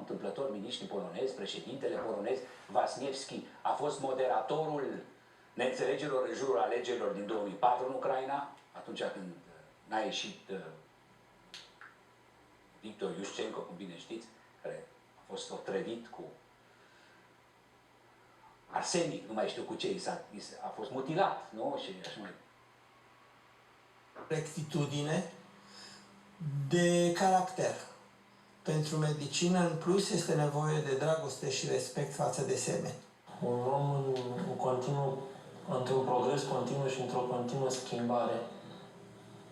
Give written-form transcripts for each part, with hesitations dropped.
întâmplător miniștri polonezi, președintele polonez, Wasniewski, a fost moderatorul neînțelegerilor în jurul alegerilor din 2004 în Ucraina, atunci când n-a ieșit Victor Iușcenko, cum bine știți, care a fost otrăvit cu arsenic, nu mai știu cu ce, a fost mutilat, nu? Și așa mai... Rectitudine de caracter. Pentru medicină, în plus, este nevoie de dragoste și respect față de semeni. Un om într-un progres continuu și într-o continuă schimbare,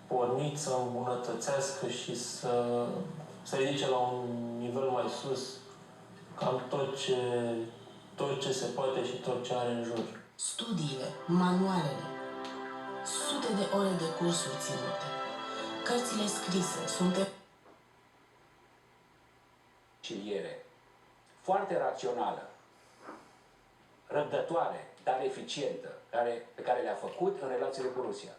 pornit să îmbunătățească și să ridice la un nivel mai sus cam tot ce se poate și tot ce are în jur. Studiile, manualele, sute de ore de cursuri ținute, cărțile scrise sunt conciliere foarte rațională, răbdătoare, dar eficientă, pe care le-a făcut în relațiile cu Rusia.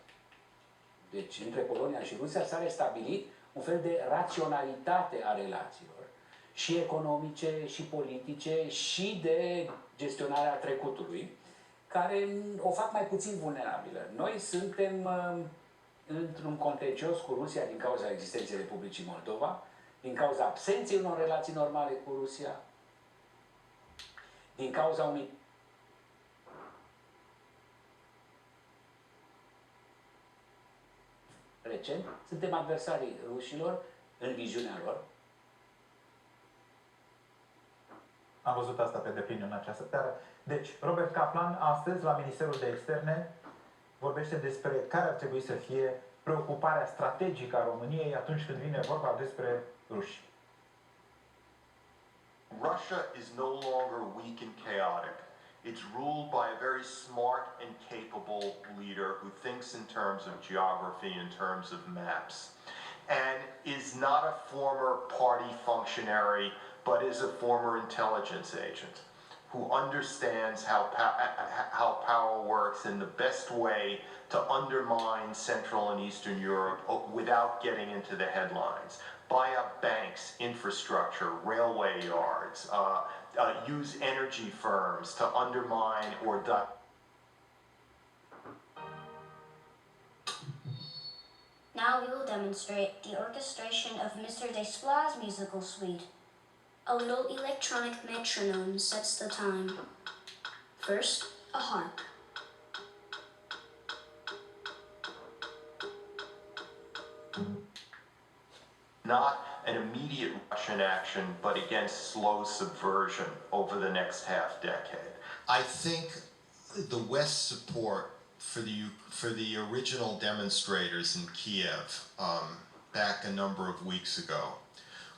Deci, între Polonia și Rusia s-a restabilit un fel de raționalitate a relațiilor, și economice, și politice, și de gestionarea trecutului, care o fac mai puțin vulnerabilă. Noi suntem într-un contencios cu Rusia din cauza existenței Republicii Moldova, din cauza absenței unor relații normale cu Rusia, din cauza unui recent, suntem adversarii rușilor în viziunea lor. Am văzut asta pe deplin în această seară. Deci, Robert Kaplan, astăzi, la Ministerul de Externe, vorbește despre care ar trebui să fie preocuparea strategică a României atunci când vine vorba despre ruși. Russia is no longer weak and chaotic. It's ruled by a very smart and capable leader who thinks in terms of geography, in terms of maps, and is not a former party functionary, but is a former intelligence agent who understands how power works in the best way to undermine Central and Eastern Europe without getting into the headlines. Buy up banks, infrastructure, railway yards, use energy firms to undermine or Now we will demonstrate the orchestration of Mr. Desplat's musical suite. A little electronic metronome sets the time. First, a harp. not an immediate Russian action, but against slow subversion over the next half decade. I think the West's support for the original demonstrators in Kiev back a number of weeks ago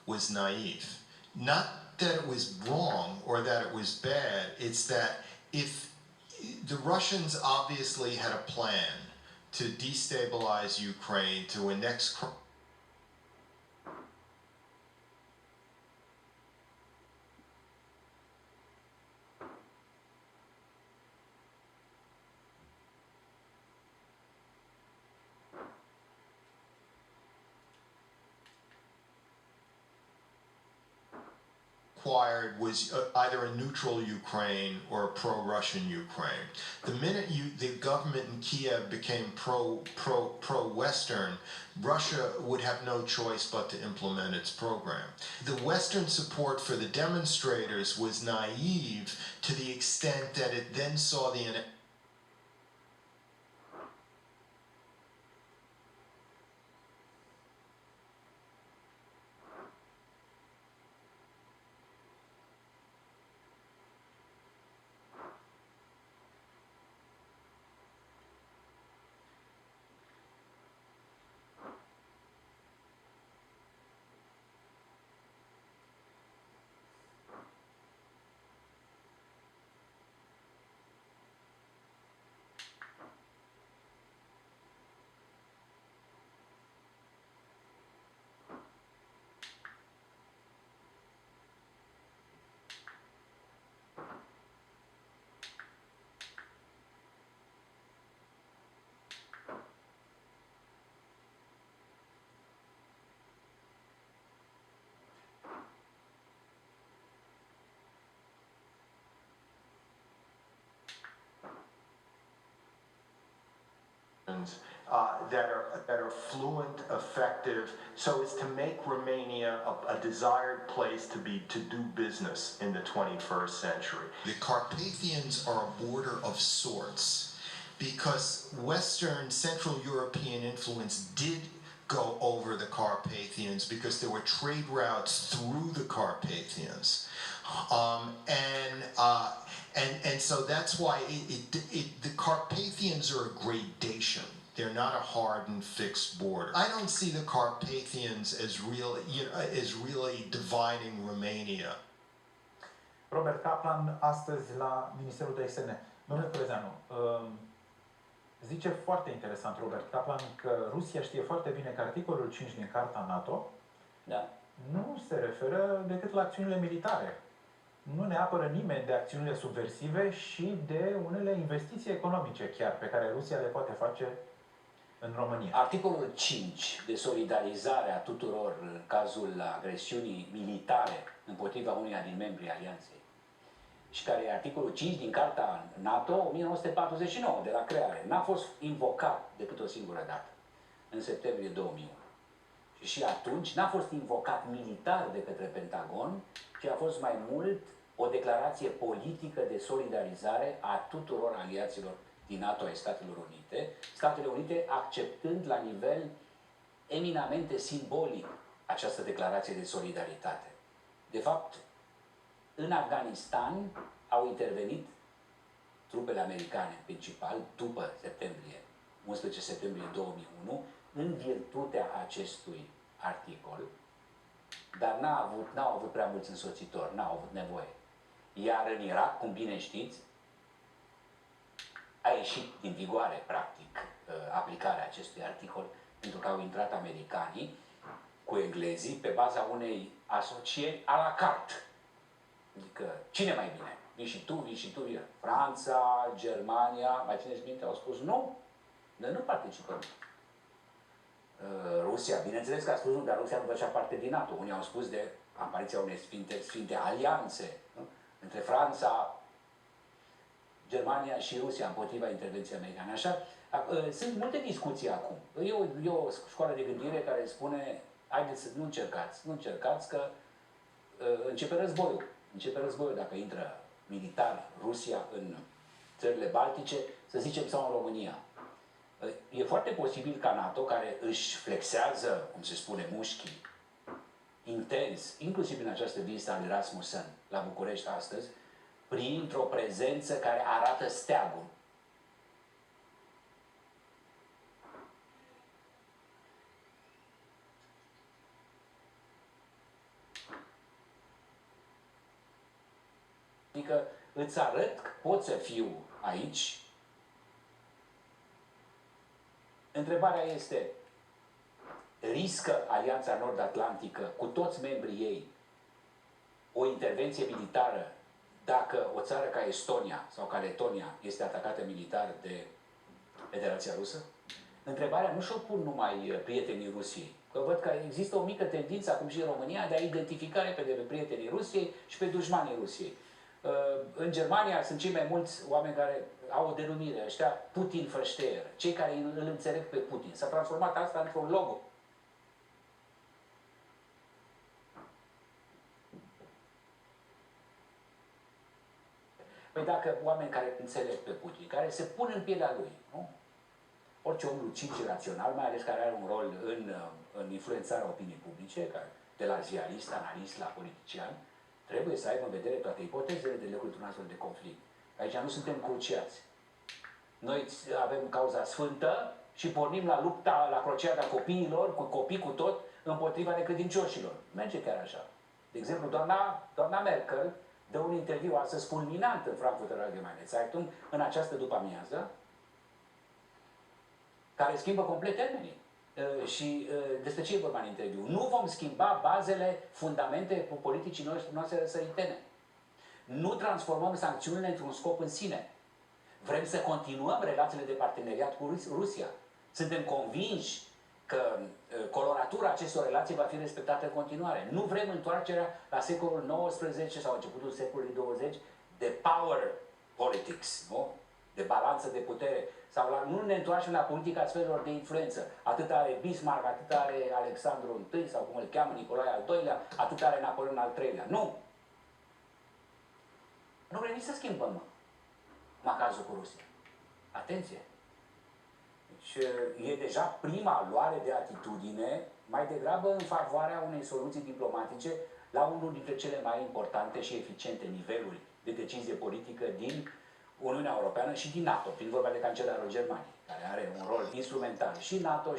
was naive. Not that it was wrong or that it was bad, it's that if the Russians obviously had a plan to destabilize Ukraine, to annex required was either a neutral Ukraine or a pro-Russian Ukraine. The minute the government in Kiev became pro-Western, Russia would have no choice but to implement its program. The Western support for the demonstrators was naive to the extent that it then saw the that are fluent, effective, so as to make Romania a desired place to do business in the 21st century. The Carpathians are a border of sorts because Western Central European influence did go over the Carpathians because there were trade routes through the Carpathians. And so that's why the Carpathians are a gradation. They're not a hard and fixed border. I don't see the Carpathians as really dividing Romania. Robert Kaplan, astăzi la Ministerul de Externe. Domnule Prezeanu, zice foarte interesant Robert Kaplan că Rusia știe foarte bine că articolul 5 din Carta NATO nu se referă decât la acțiunile militare. Nu ne apără nimeni de acțiunile subversive și de unele investiții economice chiar pe care Rusia le poate face în România. Articolul 5 de solidarizare a tuturor în cazul agresiunii militare împotriva uneia din membrii Alianței și care e articolul 5 din Carta NATO 1949 de la creare, n-a fost invocat decât o singură dată, în septembrie 2001. Și atunci n-a fost invocat militar de către Pentagon, ci a fost mai mult o declarație politică de solidarizare a tuturor aliaților din NATO ai Statelor Unite, Statele Unite acceptând la nivel eminamente simbolic această declarație de solidaritate. De fapt, în Afganistan au intervenit trupele americane, în principal, după 11 septembrie 2001, în virtutea acestui articol, dar n-au avut prea mulți însoțitori, n-au avut nevoie. Iar în Irak, cum bine știți, a ieșit din vigoare, practic, aplicarea acestui articol, pentru că au intrat americanii cu englezii pe baza unei asocieri à la carte. Adică, cine mai bine? Vii și tu, vii și tu, vii. Franța, Germania, mai țineți minte, au spus nu, noi nu participăm. Rusia, bineînțeles că a spus nu, dar Rusia nu făcea parte din NATO. Unii au spus de apariția unei sfinte alianțe, nu? Între Franța, Germania și Rusia împotriva intervenției americane. Așa, sunt multe discuții acum. E o școală de gândire care spune haideți să nu încercați că începe războiul. Începe războiul dacă intră militar Rusia în țările Baltice, să zicem, sau în România. E foarte posibil ca NATO, care își flexează, cum se spune, mușchii, intens, inclusiv în această vizită al lui Rasmussen la București astăzi, printr-o prezență care arată steagul. Adică îți arăt că pot să fiu aici. Întrebarea este, riscă Alianța Nord-Atlantică cu toți membrii ei o intervenție militară dacă o țară ca Estonia sau ca Letonia este atacată militar de Federația Rusă? Întrebarea nu și-o pun numai prietenii Rusiei, că văd că există o mică tendință acum și în România de a identifica repede pe prietenii Rusiei și pe dușmanii Rusiei. În Germania sunt cei mai mulți oameni care au o denumire, ăștia Putin-Versteher, cei care îl înțeleg pe Putin. S-a transformat asta într-un logo. Păi dacă oameni care înțeleg pe Putin, care se pun în pielea lui, nu? Orice om lucid și rațional, mai ales care are un rol în influențarea opiniei publice, de la ziarist, analist, la politician, trebuie să aibă în vedere toate ipotezele de legătură într-un astfel de conflict. Aici nu suntem cruciați. Noi avem cauza sfântă și pornim la lupta, la crociada copiilor, cu copii, cu tot, împotriva necredincioșilor. Merge chiar așa. De exemplu, doamna Merkel dă un interviu astăzi fulminant în Frankfurter Allgemeine Zeitung, în această după-amiază, care schimbă complet termenii. Și despre ce e vorba în interviu? Nu vom schimba bazele, fundamente politicii noastre răsăritene. Nu transformăm sancțiunile într-un scop în sine. Vrem să continuăm relațiile de parteneriat cu Rusia. Suntem convinși că coloratura acestor relații va fi respectată în continuare. Nu vrem întoarcerea la secolul XIX sau începutul secolului XX de power politics, nu? de balanță de putere, sau nu ne întoarcem la politica sferelor de influență. Atât are Bismarck, atât are Alexandru I, sau cum îl cheamă, Nicolae al II-lea, atât are Napoleon al III-lea. Nu! Nu vrem nici să schimbăm macazul cu Rusia. Atenție! Deci e deja prima luare de atitudine, mai degrabă în favoarea unei soluții diplomatice la unul dintre cele mai importante și eficiente niveluri de decizie politică din Uniunea Europeană și din NATO, prin vorba de cancelarul Germaniei, care are un rol instrumental și NATO